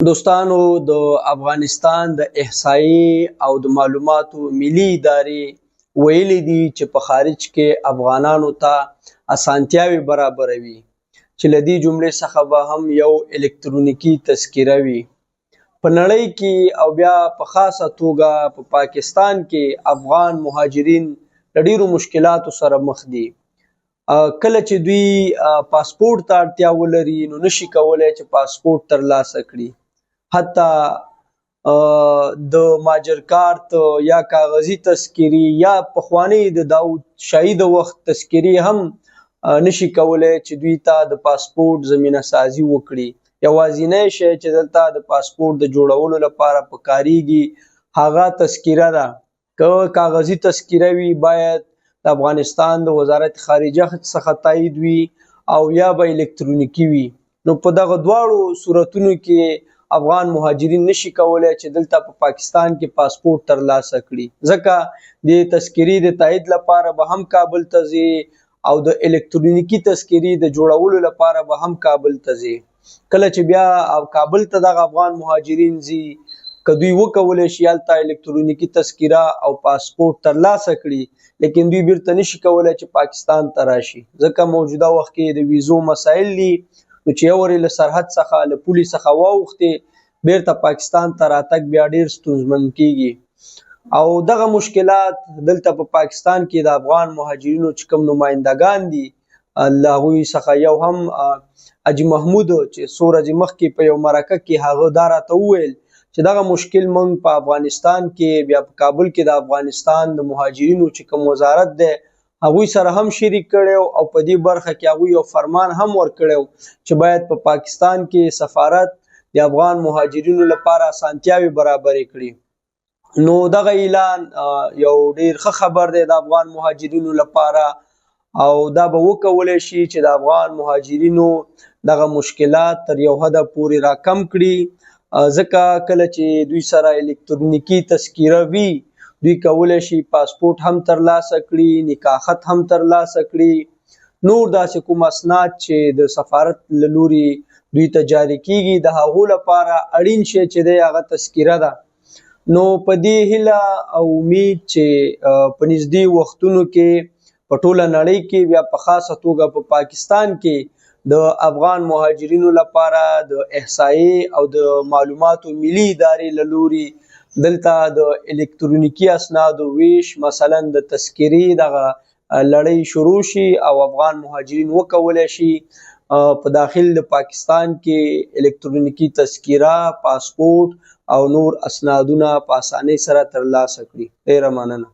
دوستانو د افغانستان د احصایې او د معلوماتو ملي ادارې ویلي دي چې په خارج کې افغانانو ته اسانتیاوې برابروي چې له دې جملې څخه به هم یو الکترونیکي تذکره وي. په نړۍ کې او بیا په خاصه توګه په پاکستان کې افغان مهاجرین له ډیرو مشکلاتو سره مخ دي. کله چې دوی پاسپورت ته اړتیا ولري نو نشي کولی چې پاسپورت ترلاسه کړي. حتی د ماجر کارت یا کاغذي تذکرې یا پخوانۍ د داود شاهي د وخت تذکرې هم نشي کولی چې دوی ته د پاسپورت زمینه سازي وکړي. یوازینی شی چې دلته د پاسپورت د جوړولو لپاره پکاریږي هغه تذکره ده. که کاغذي تذکره وي باید د افغانستان د وزارت خارجه څخه تایید وي او یا به الکترونیکي وي. نو په دغه دواړو صورتونو کې افغان مهاجرین نشي کولی چې دلته په پاکستان کې پاسپورت ترلاسه کړي، ځکه د تذکرې د تایید لپاره به هم کابل ته ځي او د الکترونیکي تذکرې د جوړولو لپاره به هم کابل ته ځي. کله چې بیا کابل ته دغه افغان مهاجرین ځي که دوی وکولی شي هلته الکترونیکي تذکره او پاسپورت ترلاسه کړي، لیکن دوی بیرته نشي کولی چې پاکستان ته راشي، ځکه موجوده وخت کې د ویزو مسایل دي. نو چې یو وارې له سرحد څخه له پولې څخه واوښتې بیرته پاکستان ته راتګ بیا ډیر ستونزمن کیږي. او دغه مشکلات دلته په پاکستان کې د افغان مهاجرینو چې کوم نمایندګان دي له هغوی څخه یو هم حاجي محمود چې څو ورځې مخکې په یو مرکه کې هغه دا راته وویل چې دغه مشکل موږ په افغانستان کې بیا په کابل کې د افغانستان د مهاجرینو چې کوم وزارت دی هغوی سره هم شریک کړی او په دې برخه کې هغوی یو فرمان هم ورکړی چې باید په پاکستان کې سفارت د افغان مهاجرینو لپاره اسانتیاوې برابرې کړي. نو دغه اعلان یو ډیر ښه خبر دی د افغان مهاجرینو لپاره او دا به وکولی شي چې د افغان مهاجرینو دغه مشکلات تر یو حده پورې راکم کړي، ځکه کله چې دوی سره الکترونیکي تذکره وي دوی کولی شي پاسپورت هم ترلاسه کړي، نکاح خط هم ترلاسه کړي، نور داسې کوم اسناد چې د سفارت له لوري دوی ته جاري کیږي د هغو لپاره اړین شی چې دی هغه تذکره ده. نو په دې هیله او امید چې په نږدې وختونو کې په ټوله نړۍ کې بیا په خاصه توګه په پاکستان کې د افغان مهاجرینو لپاره د احصایې او د معلوماتو ملي ادارې له لوري دلته د الکترونیکي اسنادو ویش مثلا د تذکرې دغه لړۍ شروع شي او افغان مهاجرین وکولی شي په داخل د پاکستان کې الکترونیکي تذکره، پاسپورت او نور اسنادونه په اسانۍ سره ترلاسه کړي. ډیره مننه.